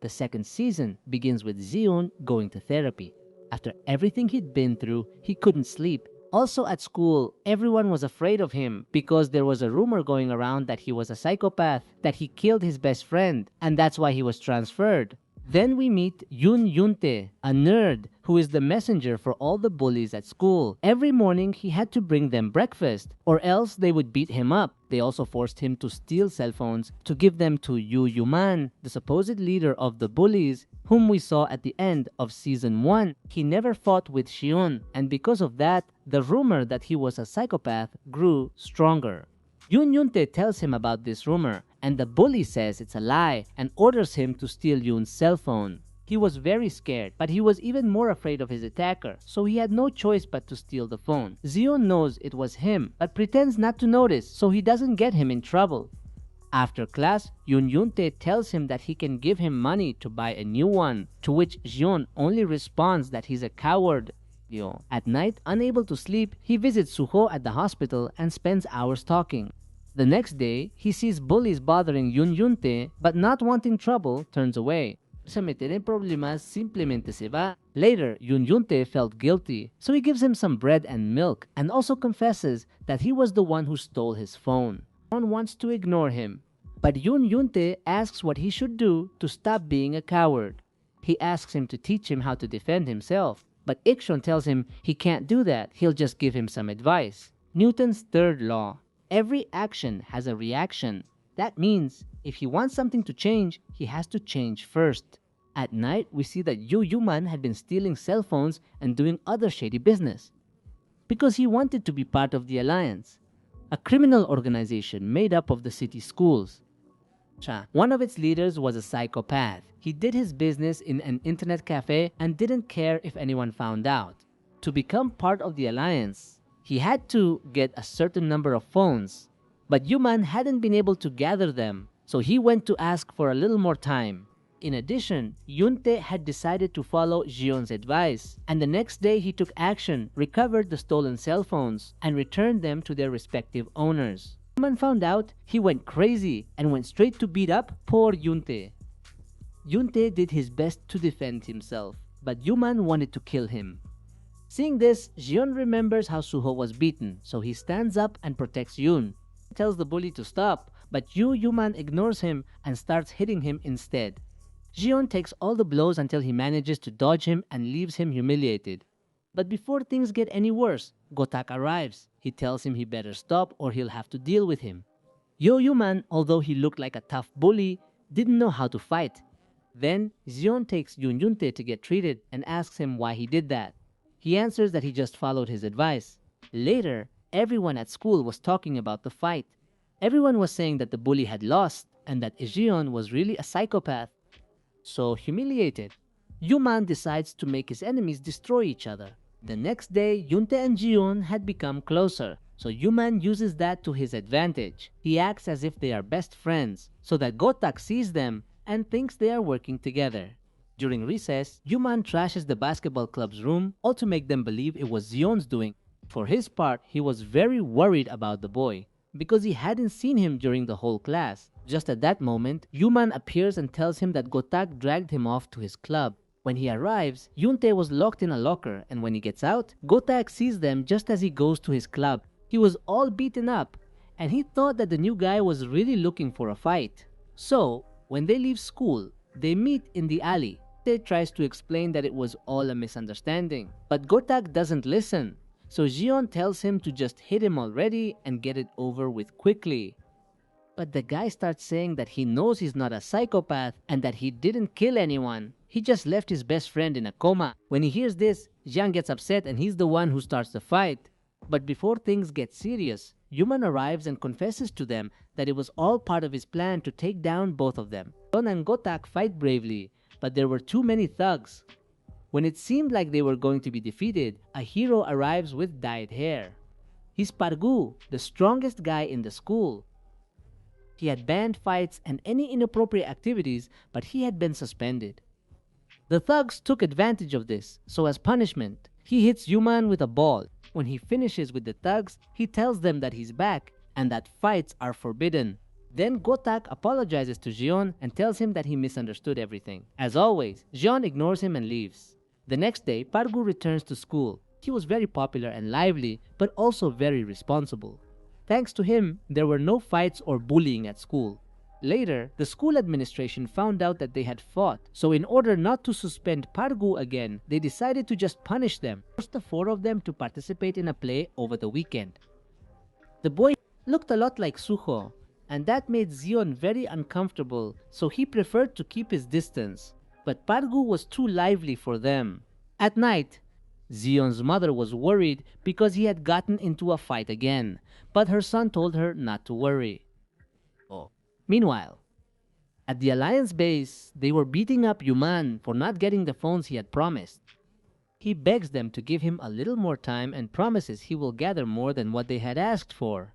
The second season begins with Xion going to therapy. After everything he'd been through, he couldn't sleep. Also at school, everyone was afraid of him because there was a rumor going around that he was a psychopath, that he killed his best friend, and that's why he was transferred. Then we meet Yunte, a nerd who is the messenger for all the bullies at school. Every morning he had to bring them breakfast, or else they would beat him up. They also forced him to steal cell phones to give them to Yuman, the supposed leader of the bullies, whom we saw at the end of season 1. He never fought with Xion, and because of that, the rumor that he was a psychopath grew stronger. Yunte tells him about this rumor, and the bully says it's a lie and orders him to steal Yoon's cell phone. He was very scared, but he was even more afraid of his attacker, so he had no choice but to steal the phone. Xion knows it was him, but pretends not to notice so he doesn't get him in trouble. After class, Yunte tells him that he can give him money to buy a new one, to which Xion only responds that he's a coward. At night, unable to sleep, he visits Suho at the hospital and spends hours talking. The next day, he sees bullies bothering Yunte, but not wanting trouble, turns away. Se meter en problemas, simplemente se va. Later, Yunte felt guilty, so he gives him some bread and milk, and also confesses that he was the one who stole his phone. Xion wants to ignore him, but Yunte asks what he should do to stop being a coward. He asks him to teach him how to defend himself, but Xion tells him he can't do that, he'll just give him some advice. Newton's third law. Every action has a reaction. That means if he wants something to change, he has to change first. At night, we see that Yuman had been stealing cell phones and doing other shady business because he wanted to be part of the Alliance, a criminal organization made up of the city schools. One of its leaders was a psychopath. He did his business in an internet cafe and didn't care if anyone found out. To become part of the Alliance, he had to get a certain number of phones, but Yuman hadn't been able to gather them, so he went to ask for a little more time. In addition, Yunte had decided to follow Xion's advice, and the next day he took action, recovered the stolen cell phones, and returned them to their respective owners. Yuman found out, he went crazy and went straight to beat up poor Yunte. Yunte did his best to defend himself, but Yuman wanted to kill him. Seeing this, Xion remembers how Suho was beaten, so he stands up and protects Yoon. He tells the bully to stop, but Yuman ignores him and starts hitting him instead. Xion takes all the blows until he manages to dodge him and leaves him humiliated. But before things get any worse, Gotak arrives. He tells him he better stop or he'll have to deal with him. Yuman, although he looked like a tough bully, didn't know how to fight. Then, Xion takes Yunte to get treated and asks him why he did that. He answers that he just followed his advice. Later, everyone at school was talking about the fight. Everyone was saying that the bully had lost and that Xion was really a psychopath. So humiliated, Yuman decides to make his enemies destroy each other. The next day, Yunte and Xion had become closer, so Yuman uses that to his advantage. He acts as if they are best friends, so that Gotak sees them and thinks they are working together. During recess, Yuman trashes the basketball club's room, all to make them believe it was Xion's doing. For his part, he was very worried about the boy, because he hadn't seen him during the whole class. Just at that moment, Yuman appears and tells him that Gotak dragged him off to his club. When he arrives, Yunte was locked in a locker, and when he gets out, Gotak sees them just as he goes to his club. He was all beaten up, and he thought that the new guy was really looking for a fight. So, when they leave school, they meet in the alley. Yunte tries to explain that it was all a misunderstanding, but Gotak doesn't listen. So Xion tells him to just hit him already and get it over with quickly. But the guy starts saying that he knows he's not a psychopath and that he didn't kill anyone. He just left his best friend in a coma. When he hears this, Xian gets upset and he's the one who starts the fight. But before things get serious, Yuman arrives and confesses to them that it was all part of his plan to take down both of them. Xion and Gotak fight bravely, but there were too many thugs. When it seemed like they were going to be defeated, a hero arrives with dyed hair. He's Pargu, the strongest guy in the school. He had banned fights and any inappropriate activities, but he had been suspended. The thugs took advantage of this, so as punishment, he hits Yuman with a ball. When he finishes with the thugs, he tells them that he's back and that fights are forbidden. Then Gotak apologizes to Xion and tells him that he misunderstood everything. As always, Xion ignores him and leaves. The next day, Pargu returns to school. He was very popular and lively, but also very responsible. Thanks to him, there were no fights or bullying at school. Later, the school administration found out that they had fought, so in order not to suspend Pargu again, they decided to just punish them, forced the four of them to participate in a play over the weekend. The boy looked a lot like Suho, and that made Xion very uncomfortable, so he preferred to keep his distance. But Pargu was too lively for them. At night, Xion's mother was worried because he had gotten into a fight again, but her son told her not to worry. Meanwhile, at the Alliance base, they were beating up Yuman for not getting the phones he had promised. He begs them to give him a little more time and promises he will gather more than what they had asked for.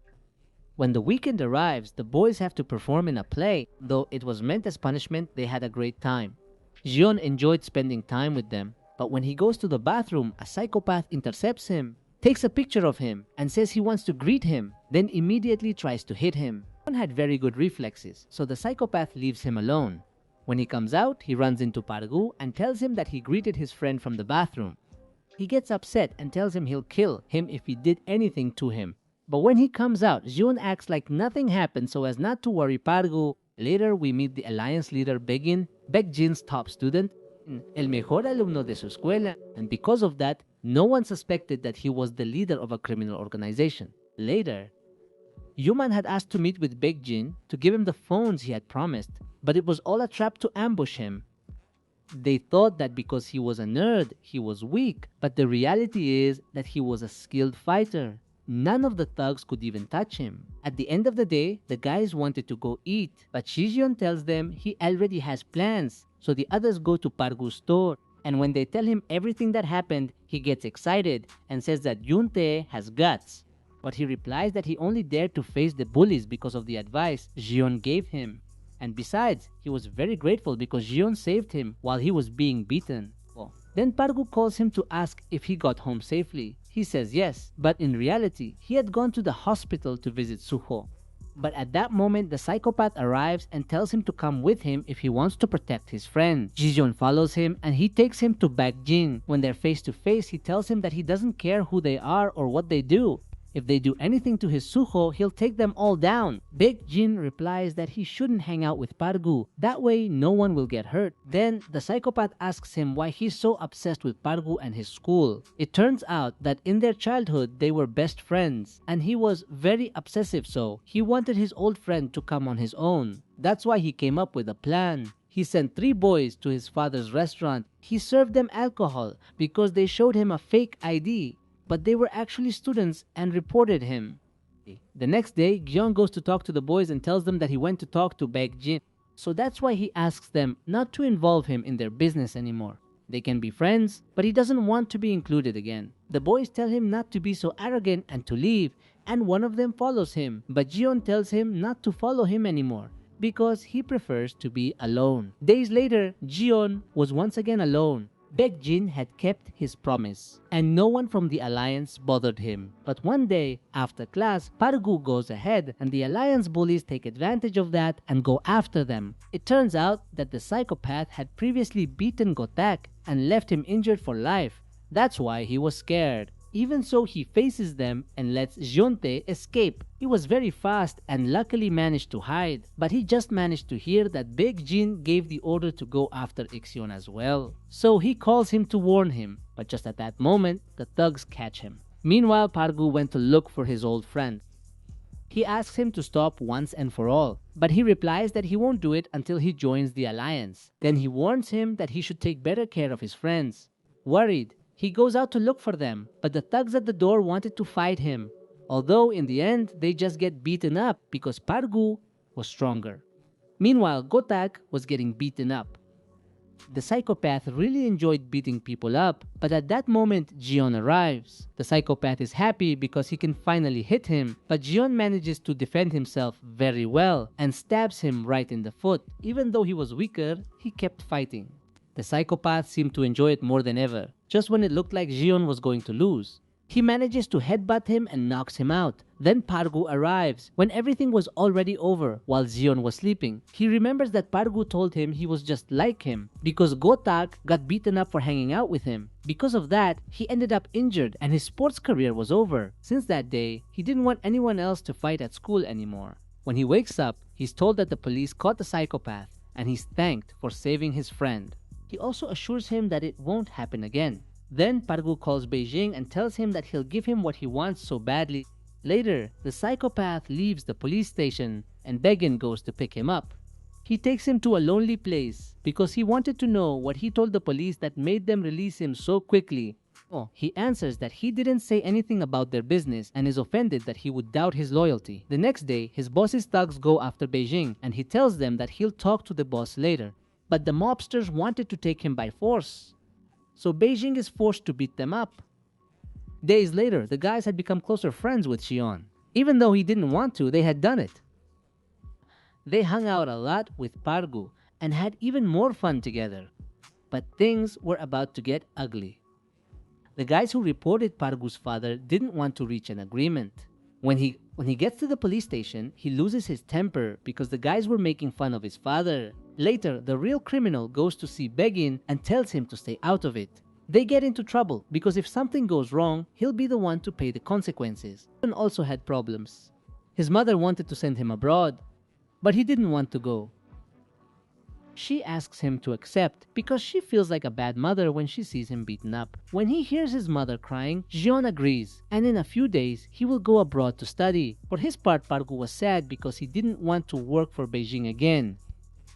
When the weekend arrives, the boys have to perform in a play. Though it was meant as punishment, they had a great time. Xion enjoyed spending time with them, but when he goes to the bathroom, a psychopath intercepts him, takes a picture of him, and says he wants to greet him, then immediately tries to hit him. Xion had very good reflexes, so the psychopath leaves him alone. When he comes out, he runs into Pargu and tells him that he greeted his friend from the bathroom. He gets upset and tells him he'll kill him if he did anything to him. But when he comes out, Xion acts like nothing happened so as not to worry Pargu. Later, we meet the Alliance leader Baekjin's top student, el mejor alumno de su escuela, and because of that, no one suspected that he was the leader of a criminal organization. Later, Yuman had asked to meet with Baekjin to give him the phones he had promised, but it was all a trap to ambush him. They thought that because he was a nerd, he was weak, but the reality is that he was a skilled fighter. None of the thugs could even touch him. At the end of the day, the guys wanted to go eat, but Xion tells them he already has plans, so the others go to Pargu's store. And when they tell him everything that happened, he gets excited and says that Yunte has guts. But he replies that he only dared to face the bullies because of the advice Xion gave him. And besides, he was very grateful because Xion saved him while he was being beaten. Then Pargu calls him to ask if he got home safely. He says yes, but in reality, he had gone to the hospital to visit Suho. But at that moment, the psychopath arrives and tells him to come with him if he wants to protect his friend. Xion follows him and he takes him to Baekjin. When they're face to face, he tells him that he doesn't care who they are or what they do. If they do anything to his Suho, he'll take them all down. Baekjin replies that he shouldn't hang out with Pargu. That way, no one will get hurt. Then, the psychopath asks him why he's so obsessed with Pargu and his school. It turns out that in their childhood, they were best friends. And he was very obsessive, so he wanted his old friend to come on his own. That's why he came up with a plan. He sent 3 boys to his father's restaurant. He served them alcohol because they showed him a fake ID. But they were actually students and reported him. The next day, Xion goes to talk to the boys and tells them that he went to talk to Baekjin. So that's why he asks them not to involve him in their business anymore. They can be friends, but he doesn't want to be included again. The boys tell him not to be so arrogant and to leave, and one of them follows him. But Xion tells him not to follow him anymore because he prefers to be alone. Days later, Xion was once again alone. Baekjin had kept his promise, and no one from the Alliance bothered him. But one day, after class, Pargu goes ahead, and the Alliance bullies take advantage of that and go after them. It turns out that the psychopath had previously beaten Gotak and left him injured for life. That's why he was scared. Even so, he faces them and lets Xionte escape. He was very fast and luckily managed to hide, but he just managed to hear that Baekjin gave the order to go after Xion as well. So he calls him to warn him, but just at that moment, the thugs catch him. Meanwhile, Pargu went to look for his old friend. He asks him to stop once and for all, but he replies that he won't do it until he joins the Alliance. Then he warns him that he should take better care of his friends. Worried, he goes out to look for them, but the thugs at the door wanted to fight him. Although in the end, they just get beaten up because Pargu was stronger. Meanwhile, Gotak was getting beaten up. The psychopath really enjoyed beating people up, but at that moment, Xion arrives. The psychopath is happy because he can finally hit him, but Xion manages to defend himself very well and stabs him right in the foot. Even though he was weaker, he kept fighting. The psychopath seemed to enjoy it more than ever. Just when it looked like Xion was going to lose, he manages to headbutt him and knocks him out. Then Pargu arrives when everything was already over while Xion was sleeping. He remembers that Pargu told him he was just like him because Gotak got beaten up for hanging out with him. Because of that, he ended up injured and his sports career was over. Since that day, he didn't want anyone else to fight at school anymore. When he wakes up, he's told that the police caught the psychopath and he's thanked for saving his friend. He also assures him that it won't happen again. Then Pargu calls Beijing and tells him that he'll give him what he wants so badly. Later, the psychopath leaves the police station and Begin goes to pick him up. He takes him to a lonely place because he wanted to know what he told the police that made them release him so quickly. He answers that he didn't say anything about their business and is offended that he would doubt his loyalty. The next day, his boss's thugs go after Beijing and he tells them that he'll talk to the boss later. But the mobsters wanted to take him by force, so Beijing is forced to beat them up. Days later, the guys had become closer friends with Xion. Even though he didn't want to, they had done it. They hung out a lot with Pargu and had even more fun together. But things were about to get ugly. The guys who reported Pargu's father didn't want to reach an agreement. When he gets to the police station, he loses his temper because the guys were making fun of his father. Later, the real criminal goes to see Begin and tells him to stay out of it. They get into trouble because if something goes wrong, he'll be the one to pay the consequences. He also had problems. His mother wanted to send him abroad, but he didn't want to go. She asks him to accept because she feels like a bad mother when she sees him beaten up. When he hears his mother crying, Xion agrees, and in a few days, he will go abroad to study. For his part, Pargu was sad because he didn't want to work for Beijing again.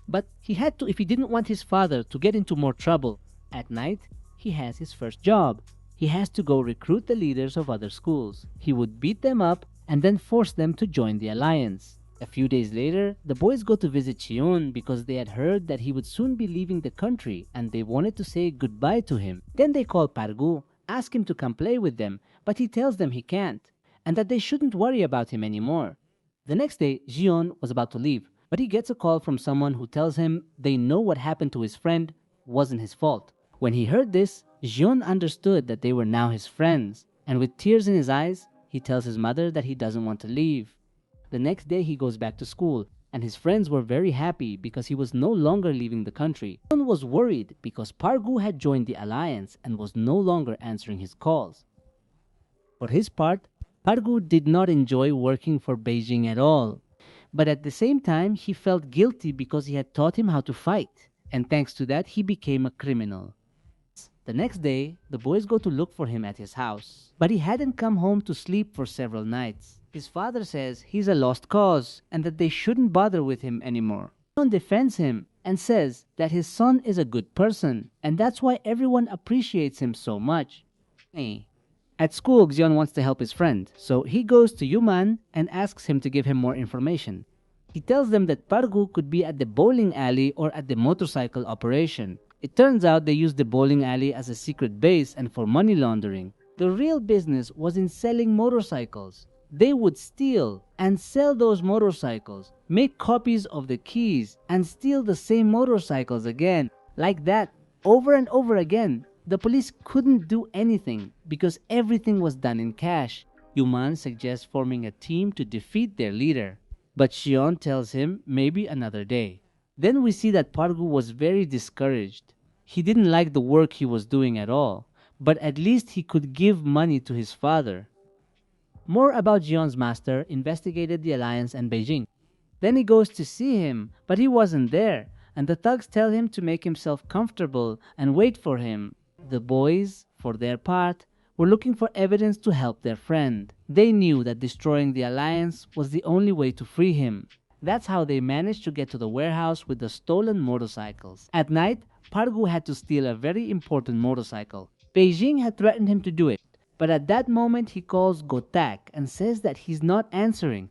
But he had to if he didn't want his father to get into more trouble. At night, he has his first job. He has to go recruit the leaders of other schools. He would beat them up and then force them to join the alliance. A few days later, the boys go to visit Xion because they had heard that he would soon be leaving the country and they wanted to say goodbye to him. Then they call Pargu, ask him to come play with them, but he tells them he can't and that they shouldn't worry about him anymore. The next day, Xion was about to leave, but he gets a call from someone who tells him they know what happened to his friend wasn't his fault. When he heard this, Xion understood that they were now his friends, and with tears in his eyes, he tells his mother that he doesn't want to leave. The next day he goes back to school, and his friends were very happy because he was no longer leaving the country. Xion was worried because Pargu had joined the alliance and was no longer answering his calls. For his part, Pargu did not enjoy working for Beijing at all, but at the same time he felt guilty because he had taught him how to fight, and thanks to that he became a criminal. The next day, the boys go to look for him at his house, but he hadn't come home to sleep for several nights. His father says he's a lost cause and that they shouldn't bother with him anymore. Xion defends him and says that his son is a good person and that's why everyone appreciates him so much. At school, Xion wants to help his friend, so he goes to Yuman and asks him to give him more information. He tells them that Pargu could be at the bowling alley or at the motorcycle operation. It turns out they used the bowling alley as a secret base and for money laundering. The real business was in selling motorcycles. They would steal and sell those motorcycles, make copies of the keys, and steal the same motorcycles again. Like that, over and over again. The police couldn't do anything because everything was done in cash. Yuman suggests forming a team to defeat their leader, but Xion tells him maybe another day. Then we see that Pargu was very discouraged. He didn't like the work he was doing at all, but at least he could give money to his father. More about Xion's master investigated the alliance and Beijing. Then he goes to see him, but he wasn't there, and the thugs tell him to make himself comfortable and wait for him. The boys, for their part, were looking for evidence to help their friend. They knew that destroying the alliance was the only way to free him. That's how they managed to get to the warehouse with the stolen motorcycles. At night, Pargu had to steal a very important motorcycle. Beijing had threatened him to do it, but at that moment he calls Gotak and says that he's not answering.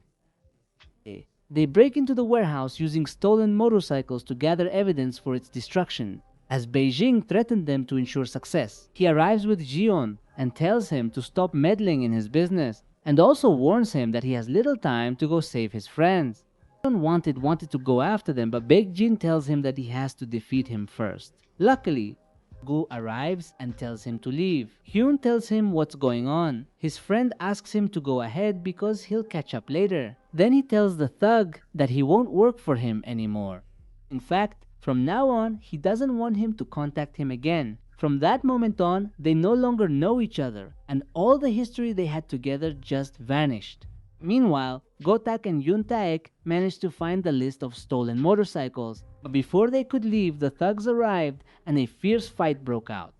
They break into the warehouse using stolen motorcycles to gather evidence for its destruction, as Beijing threatened them to ensure success. He arrives with Xion and tells him to stop meddling in his business, and also warns him that he has little time to go save his friends. Xion wanted to go after them, but Beijing tells him that he has to defeat him first. Luckily, Gu arrives and tells him to leave. Hyun tells him what's going on. His friend asks him to go ahead because he'll catch up later. Then he tells the thug that he won't work for him anymore. In fact, from now on, he doesn't want him to contact him again. From that moment on, they no longer know each other, and all the history they had together just vanished. Meanwhile, Gotak and Yuntaek managed to find the list of stolen motorcycles, but before they could leave, the thugs arrived and a fierce fight broke out.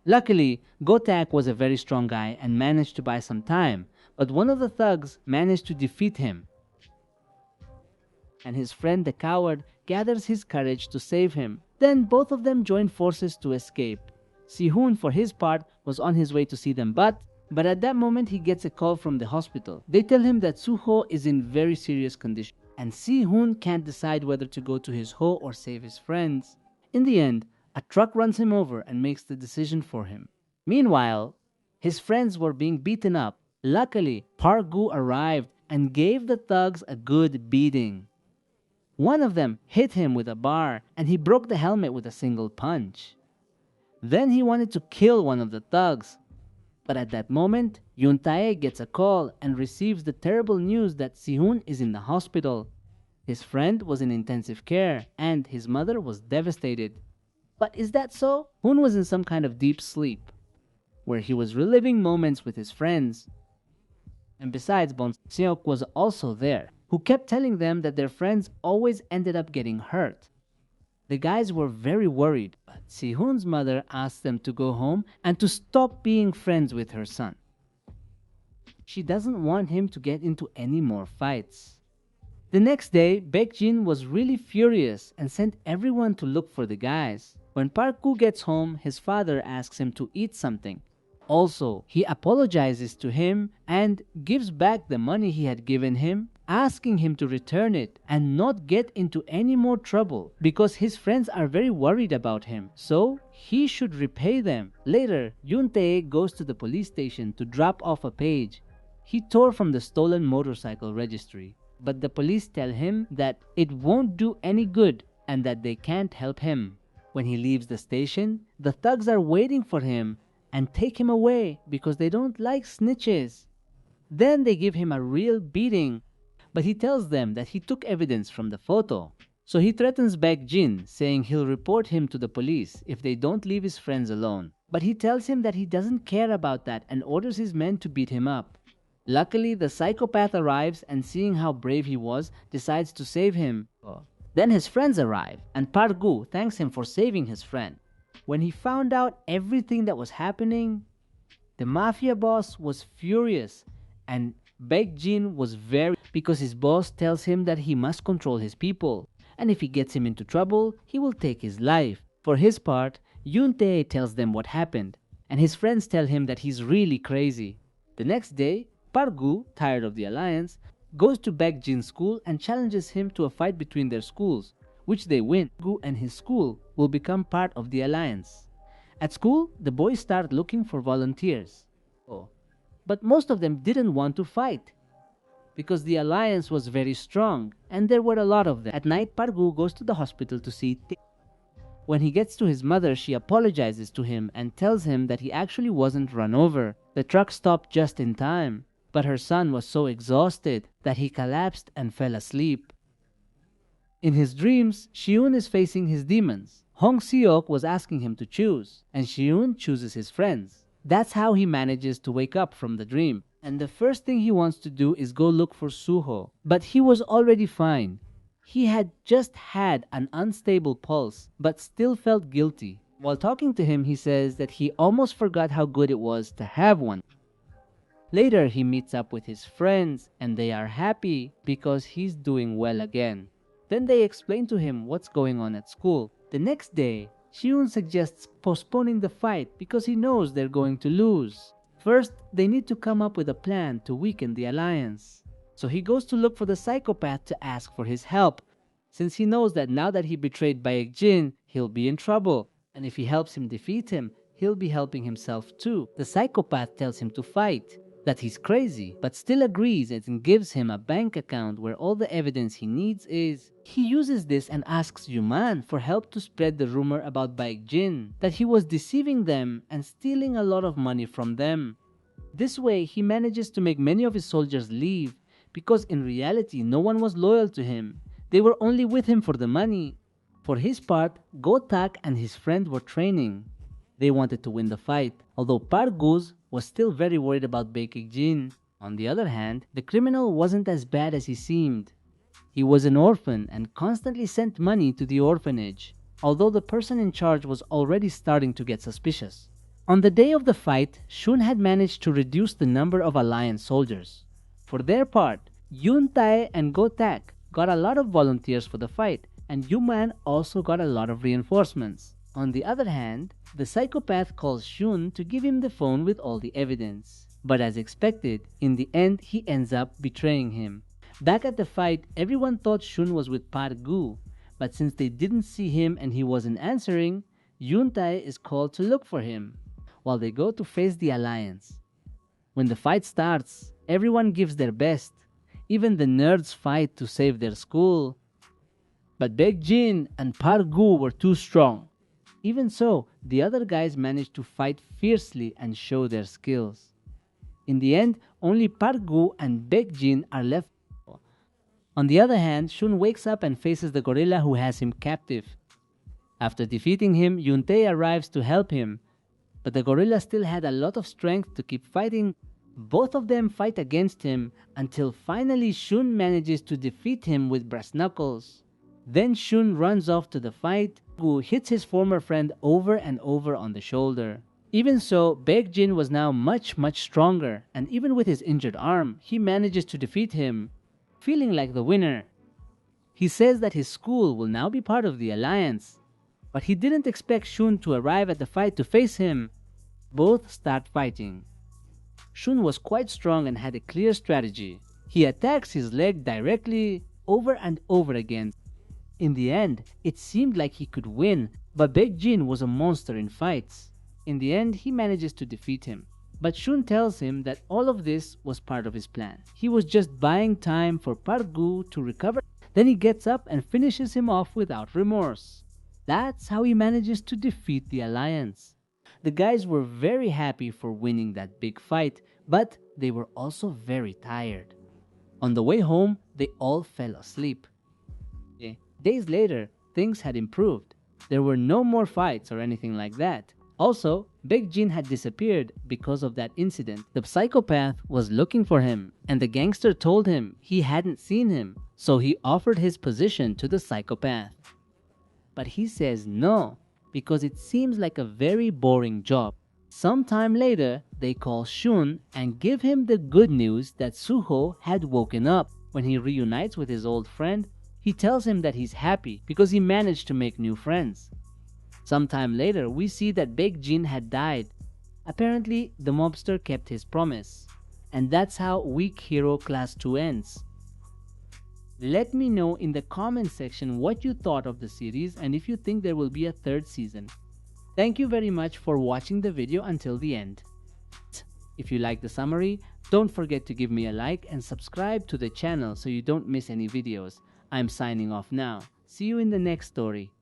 Luckily, Gotak was a very strong guy and managed to buy some time, but one of the thugs managed to defeat him. And his friend the coward gathers his courage to save him. Then both of them join forces to escape. Sihun, for his part, was on his way to see them, but at that moment he gets a call from the hospital. They tell him that Suho is in very serious condition, and Sihun can't decide whether to go to his Ho or save his friends. In the end, a truck runs him over and makes the decision for him. Meanwhile, his friends were being beaten up. Luckily, Pargu arrived and gave the thugs a good beating. One of them hit him with a bar, and he broke the helmet with a single punch. Then he wanted to kill one of the thugs. But at that moment, Yuntae gets a call and receives the terrible news that Sihun is in the hospital. His friend was in intensive care, and his mother was devastated. But is that so? Hun was in some kind of deep sleep, where he was reliving moments with his friends. And besides, Bon Seok was also there, who kept telling them that their friends always ended up getting hurt. The guys were very worried, but Sihun's mother asked them to go home and to stop being friends with her son. She doesn't want him to get into any more fights. The next day, Baekjin was really furious and sent everyone to look for the guys. When Park-gu gets home, his father asks him to eat something. Also, he apologizes to him and gives back the money he had given him, asking him to return it and not get into any more trouble because his friends are very worried about him, so he should repay them. Later, Yuntae goes to the police station to drop off a page. He tore from the stolen motorcycle registry, but the police tell him that it won't do any good and that they can't help him. When he leaves the station, the thugs are waiting for him and take him away because they don't like snitches. Then they give him a real beating, but he tells them that he took evidence from the photo. So he threatens Baek-jin, saying he'll report him to the police if they don't leave his friends alone. But he tells him that he doesn't care about that and orders his men to beat him up. Luckily, the psychopath arrives and seeing how brave he was, decides to save him. Then his friends arrive and Park-gu thanks him for saving his friend. When he found out everything that was happening, the mafia boss was furious and Baek-jin was very because his boss tells him that he must control his people, and if he gets him into trouble, he will take his life. For his part, Yuntae tells them what happened, and his friends tell him that he's really crazy. The next day, Park-gu, tired of the alliance, goes to Baek-jin's school and challenges him to a fight between their schools, which they win. Gu and his school will become part of the alliance. At school, the boys start looking for volunteers. But most of them didn't want to fight because the alliance was very strong and there were a lot of them. At night, Park-gu goes to the hospital to see Tae. When he gets to his mother, she apologizes to him and tells him that he actually wasn't run over. The truck stopped just in time, but her son was so exhausted that he collapsed and fell asleep. In his dreams, Xion is facing his demons. Hong Seok was asking him to choose, and Xion chooses his friends. That's how he manages to wake up from the dream. And the first thing he wants to do is go look for Suho. But he was already fine. He had just had an unstable pulse, but still felt guilty. While talking to him, he says that he almost forgot how good it was to have one. Later, he meets up with his friends, and they are happy because he's doing well again. Then they explain to him what's going on at school. The next day, Xion suggests postponing the fight because he knows they're going to lose. First, they need to come up with a plan to weaken the alliance. So he goes to look for the psychopath to ask for his help, since he knows that now that he betrayed Baek-jin, he'll be in trouble. And if he helps him defeat him, he'll be helping himself too. The psychopath tells him to fight. that he's crazy, but still agrees and gives him a bank account where all the evidence he needs is. He uses this and asks Yuman for help to spread the rumor about Baek that he was deceiving them and stealing a lot of money from them. This way, he manages to make many of his soldiers leave because in reality, no one was loyal to him. They were only with him for the money. For his part, Gotak and his friend were training. They wanted to win the fight, although Parguz was still very worried about Baekjin. On the other hand, the criminal wasn't as bad as he seemed. He was an orphan and constantly sent money to the orphanage, although the person in charge was already starting to get suspicious. On the day of the fight, Shun had managed to reduce the number of Alliance soldiers. For their part, Yuntae and Gotak got a lot of volunteers for the fight, and Yuman also got a lot of reinforcements. On the other hand, the psychopath calls Shun to give him the phone with all the evidence. But as expected, in the end he ends up betraying him. Back at the fight, everyone thought Shun was with Pargu, but since they didn't see him and he wasn't answering, Yuntae is called to look for him, while they go to face the Alliance. When the fight starts, everyone gives their best. Even the nerds fight to save their school. But Baekjin and Pargu were too strong. Even so, the other guys managed to fight fiercely and show their skills. In the end, only Pargu and Baekjin are left. On the other hand, Shun wakes up and faces the gorilla who has him captive. After defeating him, Yuntae arrives to help him, but the gorilla still had a lot of strength to keep fighting. Both of them fight against him until finally Shun manages to defeat him with brass knuckles. Then Shun runs off to the fight, who hits his former friend over and over on the shoulder. Even so, Baekjin was now much stronger, and even with his injured arm, he manages to defeat him, feeling like the winner. He says that his school will now be part of the Alliance, but he didn't expect Shun to arrive at the fight to face him. Both start fighting. Shun was quite strong and had a clear strategy. He attacks his leg directly over and over again. In the end, it seemed like he could win, but Baekjin was a monster in fights. In the end, he manages to defeat him. But Shun tells him that all of this was part of his plan. He was just buying time for Pargu to recover. Then he gets up and finishes him off without remorse. That's how he manages to defeat the Alliance. The guys were very happy for winning that big fight, but they were also very tired. On the way home, they all fell asleep. Days later, things had improved. There were no more fights or anything like that. Also, Baekjin had disappeared because of that incident. The psychopath was looking for him, and the gangster told him he hadn't seen him, so he offered his position to the psychopath. But he says no, because it seems like a very boring job. Sometime later, they call Shun and give him the good news that Suho had woken up. When he reunites with his old friend, he tells him that he's happy because he managed to make new friends. Sometime later, we see that Baekjin had died. Apparently, the mobster kept his promise. And that's how Weak Hero Class 2 ends. Let me know in the comment section what you thought of the series and if you think there will be a third season. Thank you very much for watching the video until the end. If you like the summary, don't forget to give me a like and subscribe to the channel so you don't miss any videos. I'm signing off now. See you in the next story.